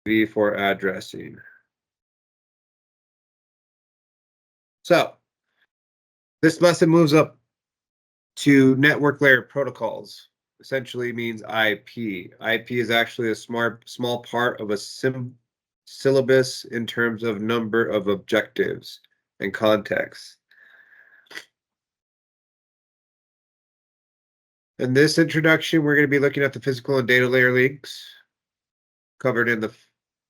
IPv4 addressing. So this lesson moves up to network layer protocols. Essentially means IP. IP is actually a small part of a syllabus in terms of number of objectives and context. In this introduction, we're going to be looking at the physical and data layer links covered in the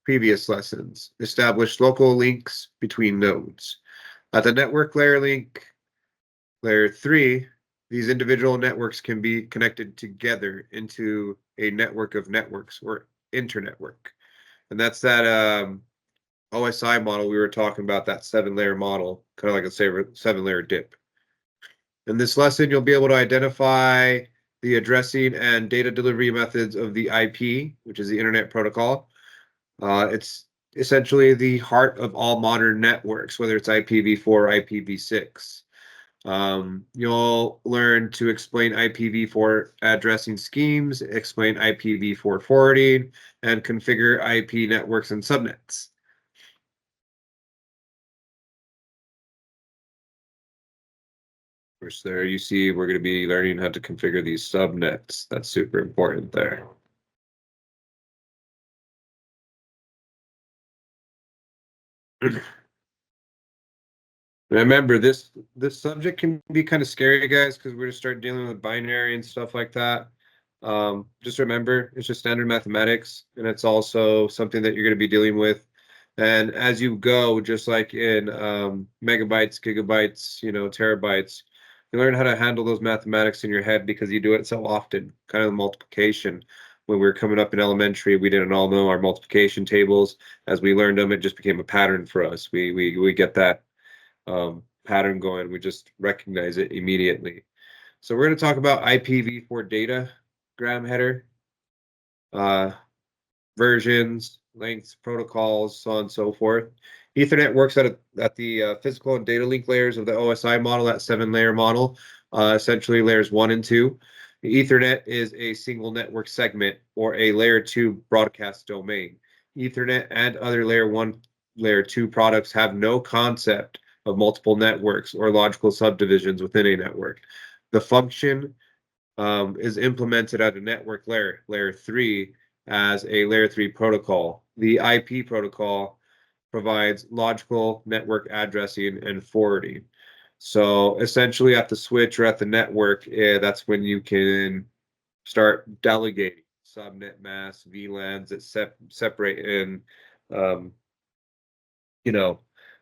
previous lessons. Establish local links between nodes. At the network layer link, layer 3, these individual networks can be connected together into a network of networks or internetwork. And that's that OSI model we were talking about, that 7-layer model, kind of like a 7-layer dip. In this lesson, you'll be able to identify the addressing and data delivery methods of the IP, which is the Internet Protocol. It's essentially the heart of all modern networks, whether it's IPv4 or IPv6. You'll learn to explain IPv4 addressing schemes, explain IPv4 forwarding, and configure IP networks and subnets. First, there you see we're going to be learning how to configure these subnets. That's super important there. Remember, this subject can be kind of scary, guys, because we're going to start dealing with binary and stuff like that. Just remember, it's just standard mathematics, and it's also something that you're going to be dealing with. And as you go, just like in megabytes, gigabytes, terabytes, you learn how to handle those mathematics in your head because you do it so often. Kind of multiplication. When we were coming up in elementary, we didn't all know our multiplication tables. As we learned them, it just became a pattern for us. We get that pattern going. We just recognize it immediately. So we're going to talk about IPv4 datagram header, versions, lengths, protocols, so on and so forth. Ethernet works at the physical and data link layers of the OSI model, that 7-layer model, essentially layers 1 and 2. Ethernet is a single network segment or a layer 2 broadcast domain. Ethernet and other layer 1, layer 2 products have no concept of multiple networks or logical subdivisions within a network. The function is implemented at a network layer, layer 3, as a layer 3 protocol. The IP protocol provides logical network addressing and forwarding. So essentially at the switch or at the network, that's when you can start delegating subnet masks, VLANs that separate and,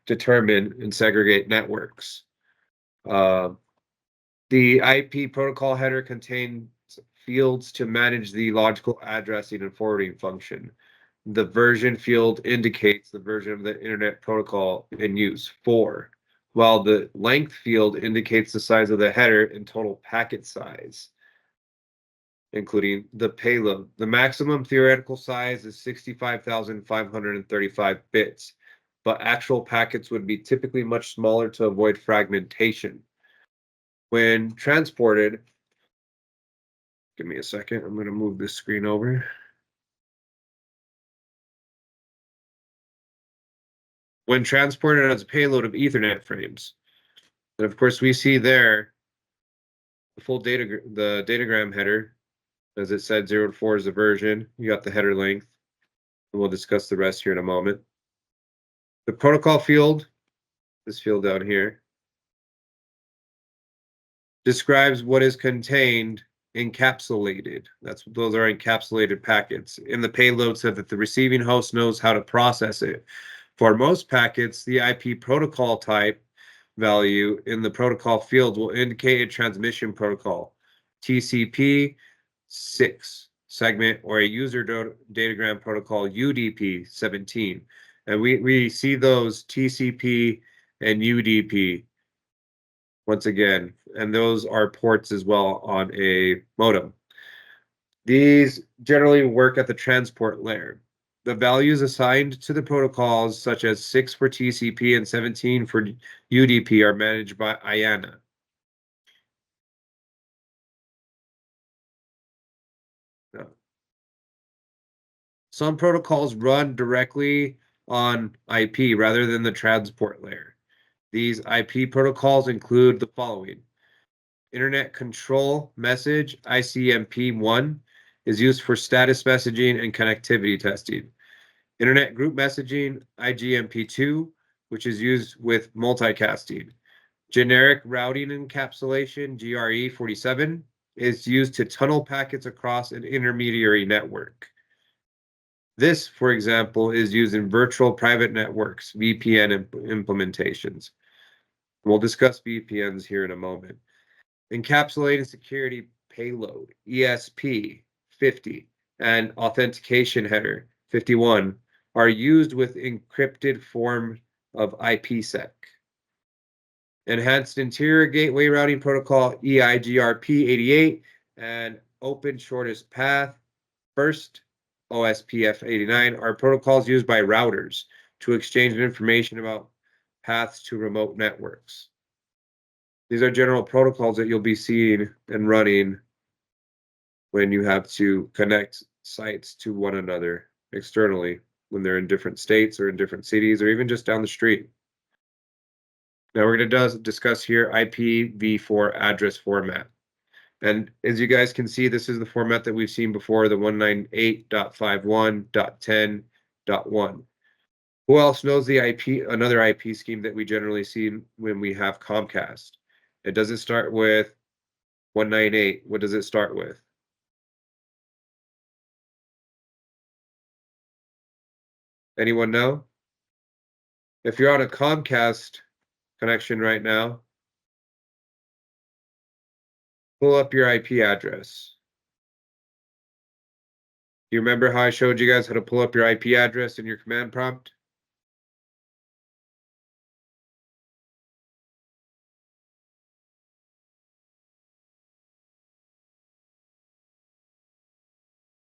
determine and segregate networks. The IP protocol header contains fields to manage the logical addressing and forwarding function. The version field indicates the version of the Internet Protocol in use, 4, while the length field indicates the size of the header and total packet size, including the payload. The maximum theoretical size is 65,535 bits, but actual packets would be typically much smaller to avoid fragmentation. When transported, give me a second, I'm going to move this screen over. When transported as a payload of Ethernet frames. And of course, we see there the full the datagram header. As it said, 0 to 4 is the version. You got the header length. And we'll discuss the rest here in a moment. The protocol field, this field down here, describes what is contained encapsulated. Those are encapsulated packets in the payload so that the receiving host knows how to process it. For most packets, the IP protocol type value in the protocol field will indicate a transmission protocol, TCP 6 segment, or a user datagram protocol, UDP 17. And we see those TCP and UDP once again, and those are ports as well on a modem. These generally work at the transport layer. The values assigned to the protocols, such as 6 for TCP and 17 for UDP, are managed by IANA. Some protocols run directly on IP rather than the transport layer. These IP protocols include the following. Internet Control Message, ICMP1, is used for status messaging and connectivity testing. Internet Group Messaging, IGMP2, which is used with multicasting. Generic Routing Encapsulation, GRE47, is used to tunnel packets across an intermediary network. This, for example, is used in virtual private networks, VPN implementations. We'll discuss VPNs here in a moment. Encapsulated Security Payload, ESP 50, and Authentication Header 51 are used with encrypted form of IPsec. Enhanced Interior Gateway Routing Protocol, EIGRP 88, and Open Shortest Path, first OSPF 89, are protocols used by routers to exchange information about paths to remote networks. These are general protocols that you'll be seeing and running when you have to connect sites to one another externally when they're in different states or in different cities or even just down the street. Now we're going to discuss here IPv4 address format. And as you guys can see, this is the format that we've seen before, the 198.51.10.1. Who else knows the IP, another IP scheme that we generally see when we have Comcast? It doesn't start with 198. What does it start with? Anyone know? If you're on a Comcast connection right now, pull up your IP address. Do you remember how I showed you guys how to pull up your IP address in your command prompt?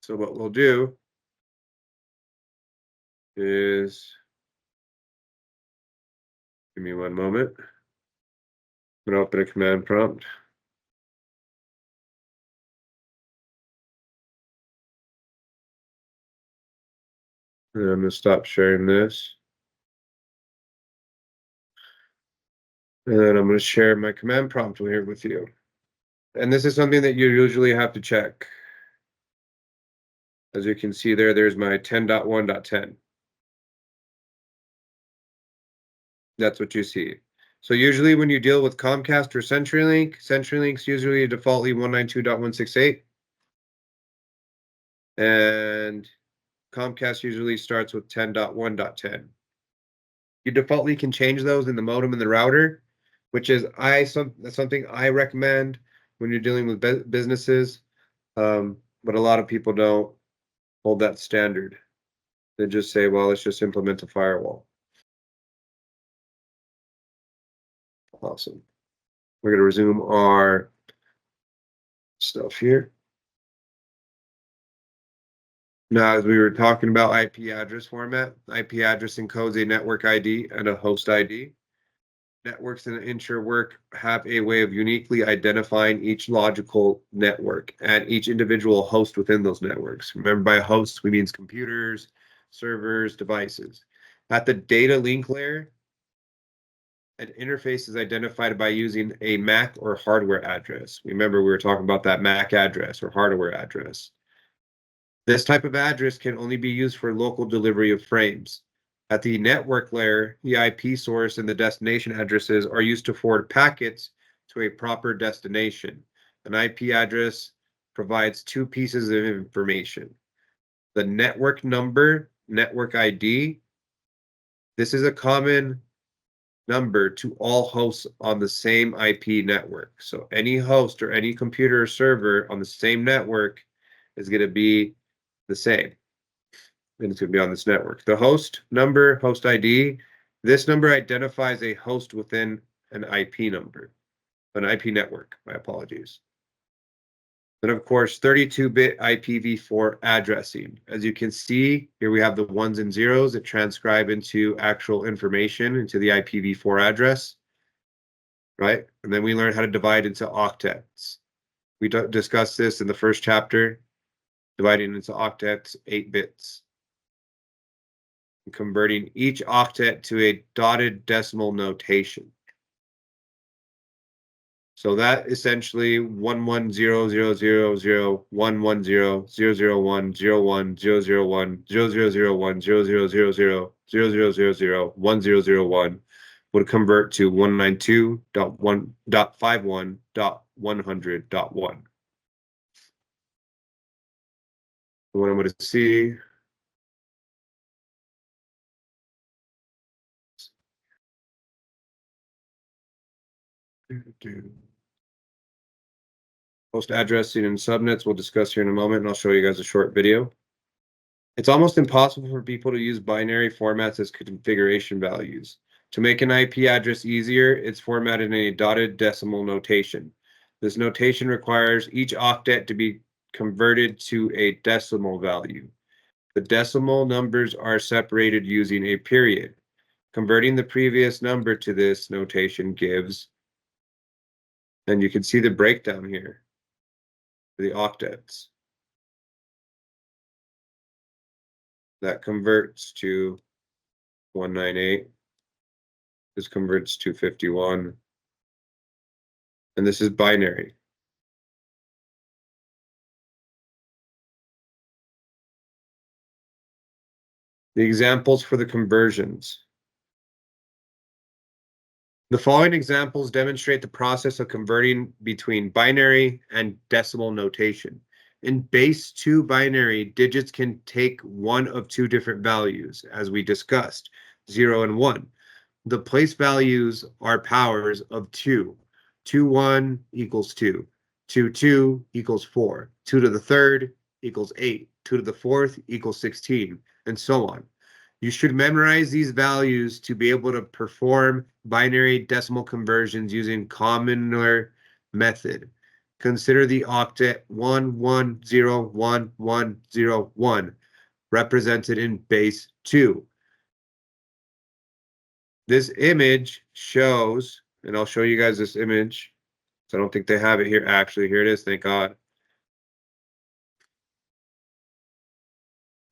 So what we'll do is, give me one moment. I'm going to open a command prompt. And I'm going to stop sharing this. And then I'm going to share my command prompt here with you. And this is something that you usually have to check. As you can see there, there's my 10.1.10. That's what you see. So usually when you deal with Comcast or CenturyLink, CenturyLink's usually defaultly 192.168. And Comcast usually starts with 10.1.10. You defaultly can change those in the modem and the router, which is something I recommend when you're dealing with businesses. But a lot of people don't hold that standard. They just say, well, let's just implement a firewall. Awesome. We're going to resume our stuff here. Now, as we were talking about IP address format, IP address encodes a network ID and a host ID. Networks in the interwork have a way of uniquely identifying each logical network and each individual host within those networks. Remember, by hosts, we mean computers, servers, devices. At the data link layer, an interface is identified by using a MAC or hardware address. Remember, we were talking about that MAC address or hardware address. This type of address can only be used for local delivery of frames. At the network layer, the IP source and the destination addresses are used to forward packets to a proper destination. An IP address provides two pieces of information. The network number, network ID. This is a common number to all hosts on the same IP network. So any host or any computer or server on the same network is going to be the same. And it's going to be on this network. The host number, host ID, this number identifies a host within an IP number, an IP network, my apologies. Then, of course, 32-bit IPv4 addressing. As you can see, here we have the ones and zeros that transcribe into actual information into the IPv4 address, right? And then we learn how to divide into octets. We discussed this in the first chapter, dividing into octets, 8 bits. and converting each octet to a dotted decimal notation. So that essentially 110000011000100100001000001000 would convert to 192.1.51.100.1. What I'm going to see. Host addressing and subnets we'll discuss here in a moment, and I'll show you guys a short video. It's almost impossible for people to use binary formats as configuration values. To make an IP address easier, it's formatted in a dotted decimal notation. This notation requires each octet to be converted to a decimal value. The decimal numbers are separated using a period. Converting the previous number to this notation gives, and you can see the breakdown here for the octets. That converts to 198. This converts to 51. And this is binary. The examples for the conversions. The following examples demonstrate the process of converting between binary and decimal notation. In base 2 binary, digits can take one of two different values, as we discussed, 0 and 1. The place values are powers of 2. 2, 1 equals 2. 2, 2 equals 4. 2 to the third equals 8. 2 to the fourth equals 16, and so on. You should memorize these values to be able to perform binary decimal conversions using commoner method. Consider the octet 11011101 represented in base 2. This image shows, and I'll show you guys this image. So I don't think they have it here. Actually, here it is. Thank God.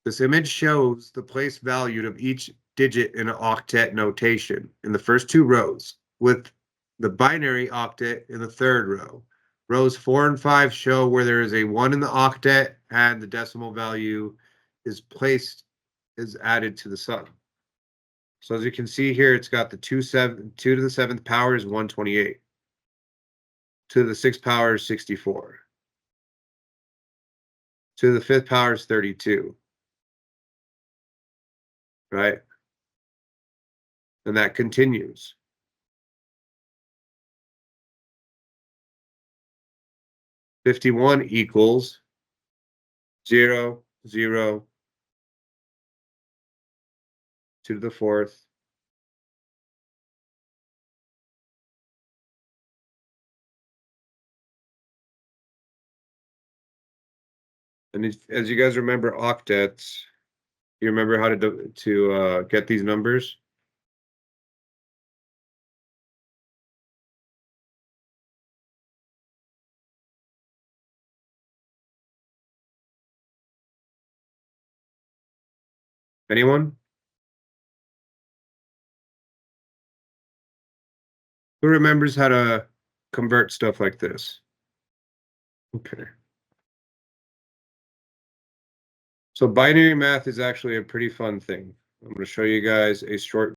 This image shows the place value of each digit in an octet notation in the first two rows, with the binary octet in the third row. Rows 4 and 5 show where there is a 1 in the octet and the decimal value is added to the sum. So as you can see here, it's got the 2 to the 7th power is 128. 2 to the 6th power is 64. 2 to the 5th power is 32. Right? And that continues. (51) equals 0, 0, 2 to the 4th, and as you guys remember octets, you remember how to get these numbers? Anyone? Who remembers how to convert stuff like this? Okay. So binary math is actually a pretty fun thing. I'm going to show you guys a short.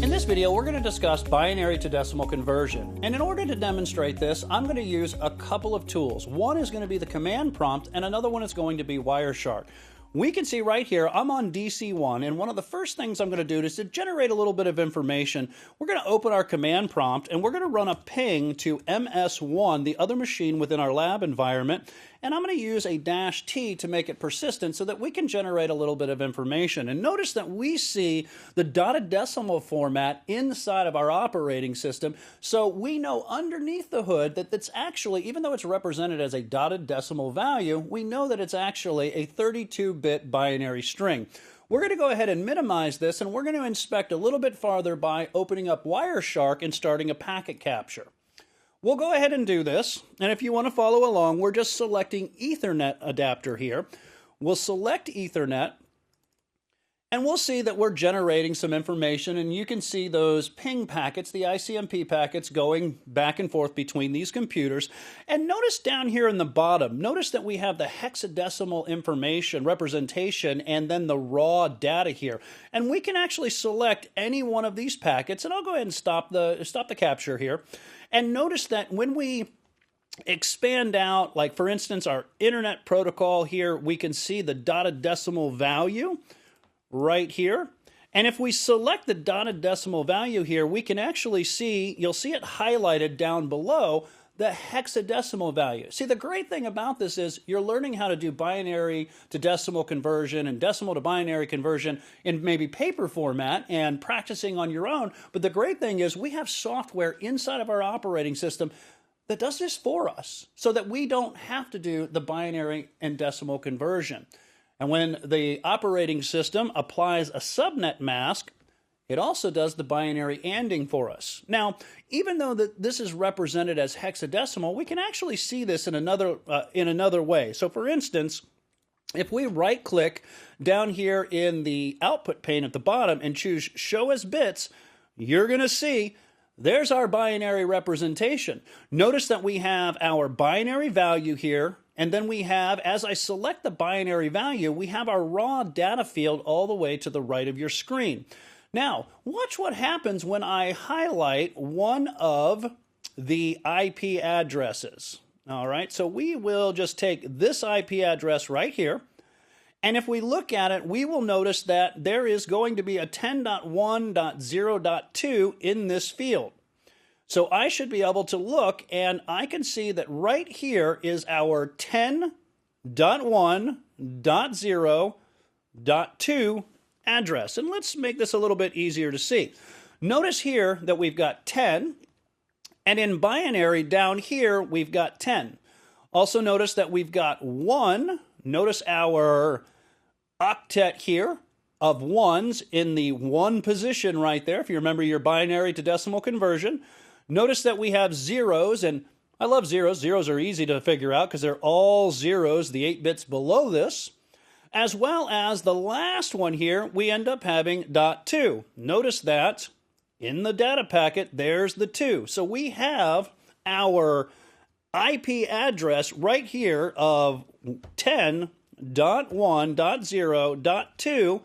In this video, we're going to discuss binary to decimal conversion. And in order to demonstrate this, I'm going to use a couple of tools. One is going to be the command prompt, and another one is going to be Wireshark. We can see right here, I'm on DC1, and one of the first things I'm going to do is to generate a little bit of information. We're going to open our command prompt, and we're going to run a ping to MS1, the other machine within our lab environment, and I'm going to use a -T to make it persistent so that we can generate a little bit of information. And notice that we see the dotted decimal format inside of our operating system, so we know underneath the hood that it's actually, even though it's represented as a dotted decimal value, we know that it's actually a 32-bit binary string. We're going to go ahead and minimize this, and we're going to inspect a little bit farther by opening up Wireshark and starting a packet capture. We'll go ahead and do this, and if you want to follow along, we're just selecting Ethernet adapter here. We'll select Ethernet, and we'll see that we're generating some information, and you can see those ping packets, the ICMP packets, going back and forth between these computers. And notice down here in the bottom, notice that we have the hexadecimal information representation and then the raw data here. And we can actually select any one of these packets, and I'll go ahead and stop the capture here. And notice that when we expand out, like for instance, our internet protocol here, we can see the dotted decimal value right here. And if we select the dotted decimal value here, we can actually see, you'll see it highlighted down below, the hexadecimal value. See, the great thing about this is you're learning how to do binary to decimal conversion and decimal to binary conversion in maybe paper format and practicing on your own. But the great thing is we have software inside of our operating system that does this for us so that we don't have to do the binary and decimal conversion. And when the operating system applies a subnet mask, it also does the binary ANDing for us. Now, even though this is represented as hexadecimal, we can actually see this in another way. So for instance, if we right-click down here in the output pane at the bottom and choose Show as Bits, you're going to see there's our binary representation. Notice that we have our binary value here, and then we have, as I select the binary value, we have our raw data field all the way to the right of your screen. Now, watch what happens when I highlight one of the IP addresses. All right, so we will just take this IP address right here, and if we look at it, we will notice that there is going to be a 10.1.0.2 in this field. So I should be able to look, and I can see that right here is our 10.1.0.2 address. And let's make this a little bit easier to see. Notice here that we've got 10, and in binary down here, we've got 10. Also notice that we've got 1. Notice our octet here of 1s in the 1 position right there, if you remember your binary to decimal conversion. Notice that we have zeros, and I love zeros. Zeros are easy to figure out because they're all zeros, the 8 bits below this. As well as the last one here, we end up having .2. Notice that in the data packet, there's the 2. So we have our IP address right here of 10.1.0.2,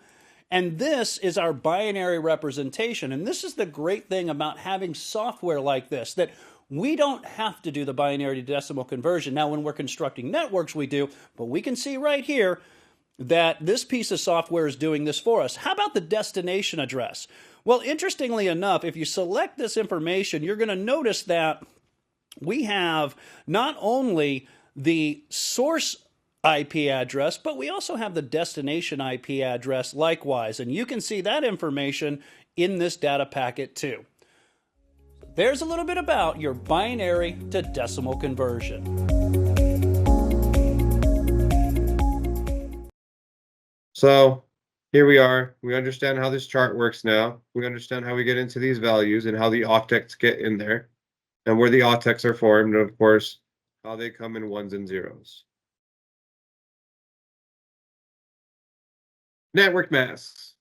and this is our binary representation. And this is the great thing about having software like this, that we don't have to do the binary to decimal conversion. Now, when we're constructing networks, we do, but we can see right here that this piece of software is doing this for us. How about the destination address? Well, interestingly enough, if you select this information, you're going to notice that we have not only the source IP address, but we also have the destination IP address likewise, and you can see that information in this data packet too. There's a little bit about your binary to decimal conversion. So here we are. We understand how this chart works now. We understand how we get into these values and how the octets get in there and where the octets are formed, and of course, how they come in 1s and 0s. Network masks.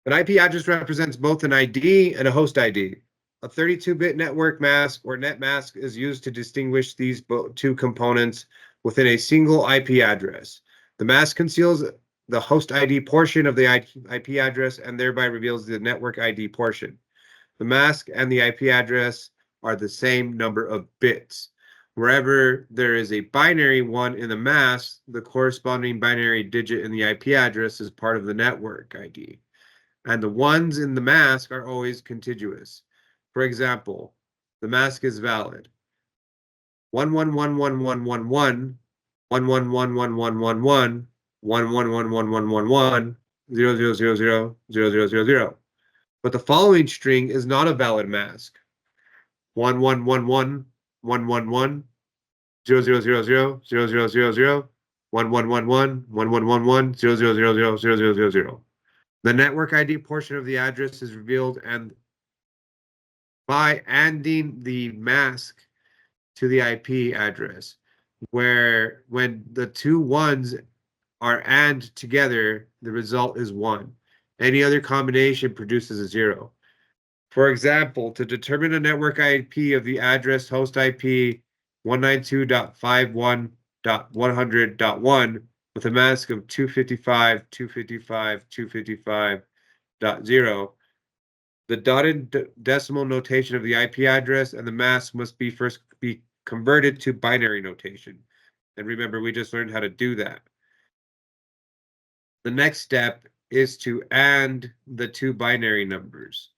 An IP address represents both an ID and a host ID. A 32-bit network mask or net mask is used to distinguish these two components within a single IP address. The mask conceals the host ID portion of the IP address and thereby reveals the network ID portion. The mask and the IP address are the same number of bits. Wherever there is a binary 1 in the mask, the corresponding binary digit in the IP address is part of the network ID. And the 1s in the mask are always contiguous. For example, the mask is valid. 11111111, 11111111, 11111111, 00000000. But the following string is not a valid mask. 1111 111 0000 0000 1111 1111 0000 The network ID portion of the address is revealed and by ANDing the mask to the IP address, where when the two 1s are AND together, the result is 1. Any other combination produces a 0. For example, to determine a network IP of the address host IP 192.51.100.1 with a mask of 255.255.255.0, the dotted decimal notation of the IP address and the mask must be first be converted to binary notation. And remember, we just learned how to do that. The next step is to AND the two binary numbers.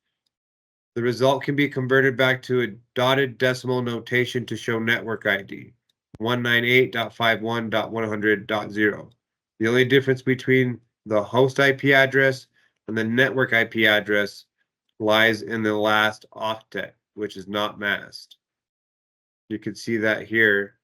The result can be converted back to a dotted decimal notation to show network ID, 198.51.100.0. The only difference between the host IP address and the network IP address lies in the last octet, which is not masked. You can see that here.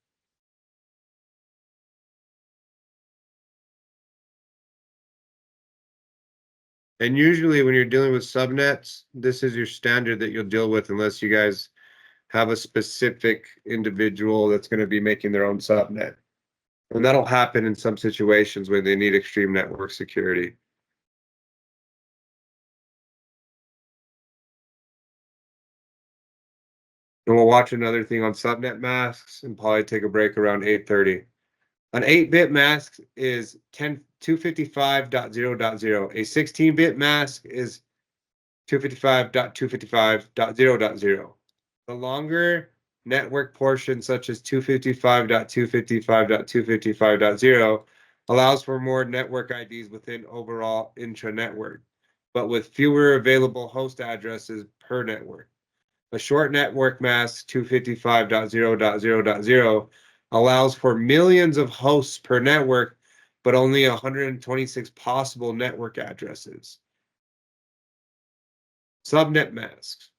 And usually when you're dealing with subnets, this is your standard that you'll deal with unless you guys have a specific individual that's going to be making their own subnet. And that'll happen in some situations where they need extreme network security. And we'll watch another thing on subnet masks and probably take a break around 8:30. An 8-bit mask is 255.0.0. A 16-bit mask is 255.255.0.0. The longer network portion, such as 255.255.255.0, allows for more network IDs within overall intranetwork, but with fewer available host addresses per network. A short network mask, 255.0.0.0, allows for millions of hosts per network, but only 126 possible network addresses. Subnet masks.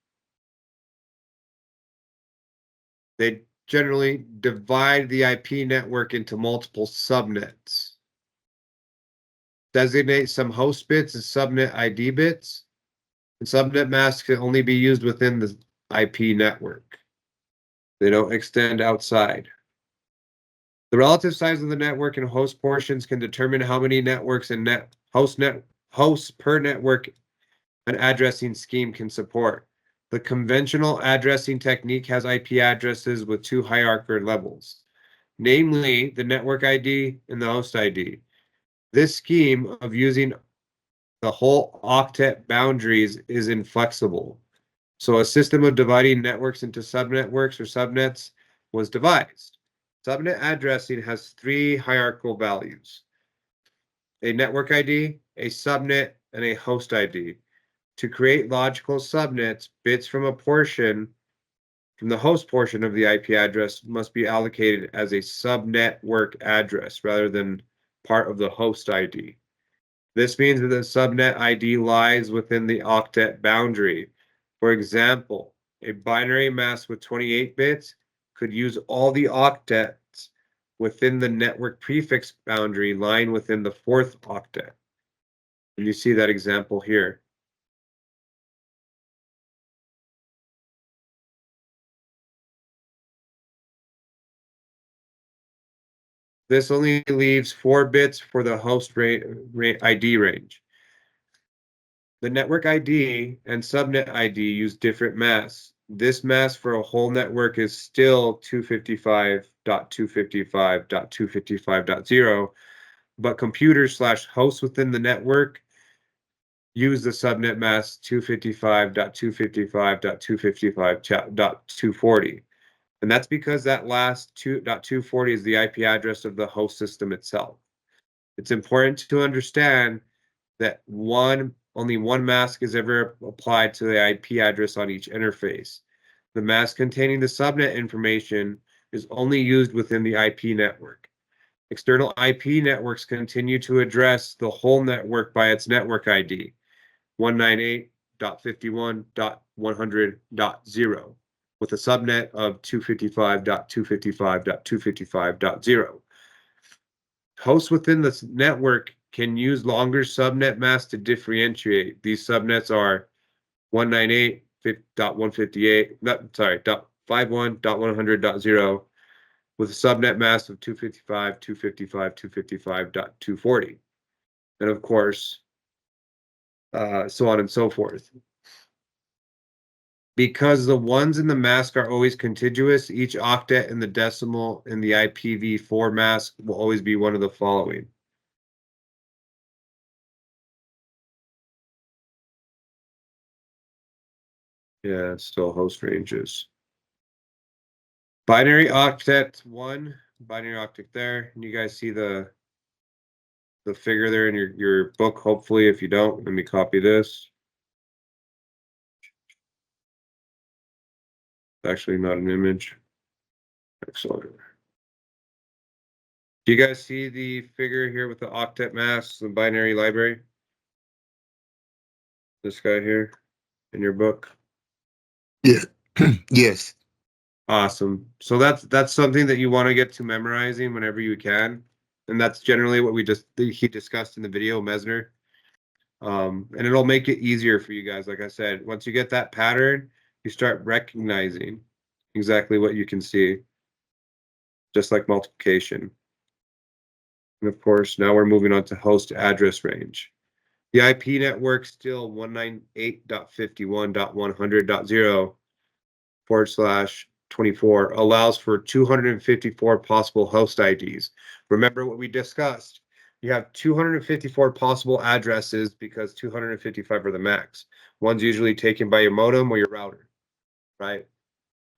They generally divide the IP network into multiple subnets. Designate some host bits as subnet ID bits. And subnet masks can only be used within the IP network. They don't extend outside. The relative size of the network and host portions can determine how many networks and hosts per network an addressing scheme can support. The conventional addressing technique has IP addresses with two hierarchical levels, namely the network ID and the host ID. This scheme of using the whole octet boundaries is inflexible. So a system of dividing networks into subnetworks or subnets was devised. Subnet addressing has three hierarchical values: a network ID, a subnet, and a host ID. To create logical subnets, bits from the host portion of the IP address must be allocated as a subnetwork address rather than part of the host ID. This means that the subnet ID lies within the octet boundary. For example, a binary mask with 28 bits could use all the octets within the network prefix boundary lying within the fourth octet. And you see that example here. This only leaves 4 bits for the host ID range. The network ID and subnet ID use different masks. This mask for a whole network is still 255.255.255.0, but computers/hosts within the network use the subnet mask 255.255.255.240. And that's because that last 2.240 is the IP address of the host system itself. It's important to understand that only one mask is ever applied to the IP address on each interface. The mask containing the subnet information is only used within the IP network. External IP networks continue to address the whole network by its network ID, 198.51.100.0, with a subnet of 255.255.255.0. Hosts within this network can use longer subnet masks to differentiate. These subnets are 198.158.51.100.0 with a subnet mask of 255.255.255.240. And of course, so on and so forth. Because the ones in the mask are always contiguous, each octet in the decimal in the IPv4 mask will always be one of the following. Yeah, it's still host ranges. Binary octet 1, binary octet there. And you guys see the figure there in your book, hopefully. If you don't, let me copy this. It's actually not an image. Excellent. Do you guys see the figure here with the octet masks, the binary library? This guy here in your book? Yeah. Yes. Awesome. So that's something that you want to get to memorizing whenever you can. And that's generally what he discussed in the video, Mesner. And it'll make it easier for you guys. Like I said, once you get that pattern, you start recognizing exactly what you can see, just like multiplication. And of course, now we're moving on to host address range. The IP network still 198.51.100.0/24 allows for 254 possible host IDs. Remember what we discussed. You have 254 possible addresses because 255 are the max. One's usually taken by your modem or your router, right?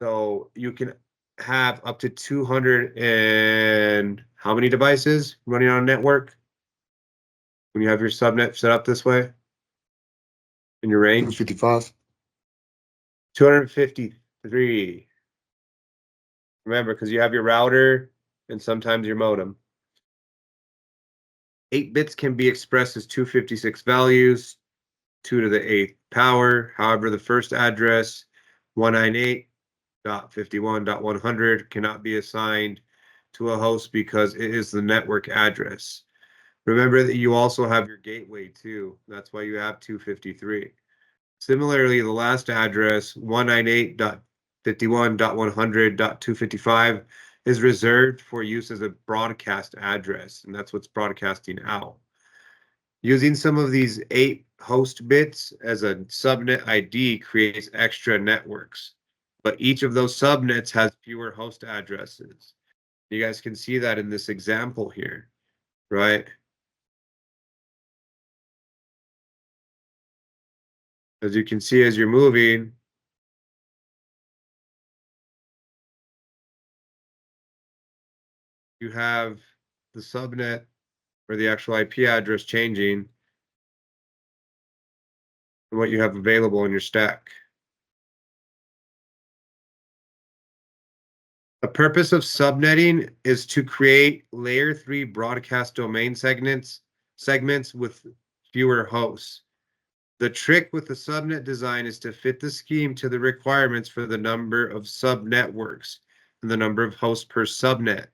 So you can have up to 200 and how many devices running on a network when you have your subnet set up this way in your range? 55. 253. Remember, because you have your router and sometimes your modem. 8 bits can be expressed as 256 values, 2 to the 8th power. However, the first address, 198.51.100, cannot be assigned to a host because it is the network address. Remember that you also have your gateway too. That's why you have 253. Similarly, the last address, 198.51.100.255, is reserved for use as a broadcast address, and that's what's broadcasting out. Using some of these 8 host bits as a subnet ID creates extra networks, but each of those subnets has fewer host addresses. You guys can see that in this example here, right? As you can see, as you're moving, you have the subnet or the actual IP address changing and what you have available in your stack. The purpose of subnetting is to create layer 3 broadcast domain segments with fewer hosts. The trick with the subnet design is to fit the scheme to the requirements for the number of subnetworks and the number of hosts per subnet.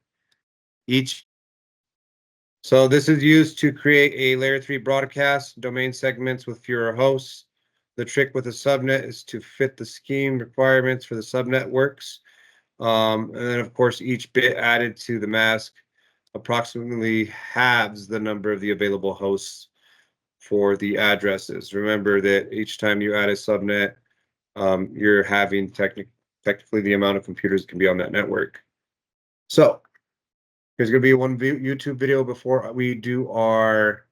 So this is used to create a layer 3 broadcast domain segments with fewer hosts. The trick with a subnet is to fit the scheme requirements for the subnetworks. And then, of course, each bit added to the mask approximately halves the number of the available hosts for the addresses. Remember that each time you add a subnet, you're having technically the amount of computers that can be on that network. So there's going to be one YouTube video before we do our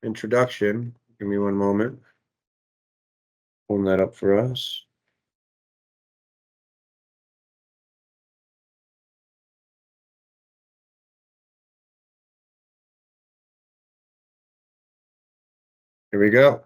introduction. Give me one moment. Pulling that up for us. Here we go.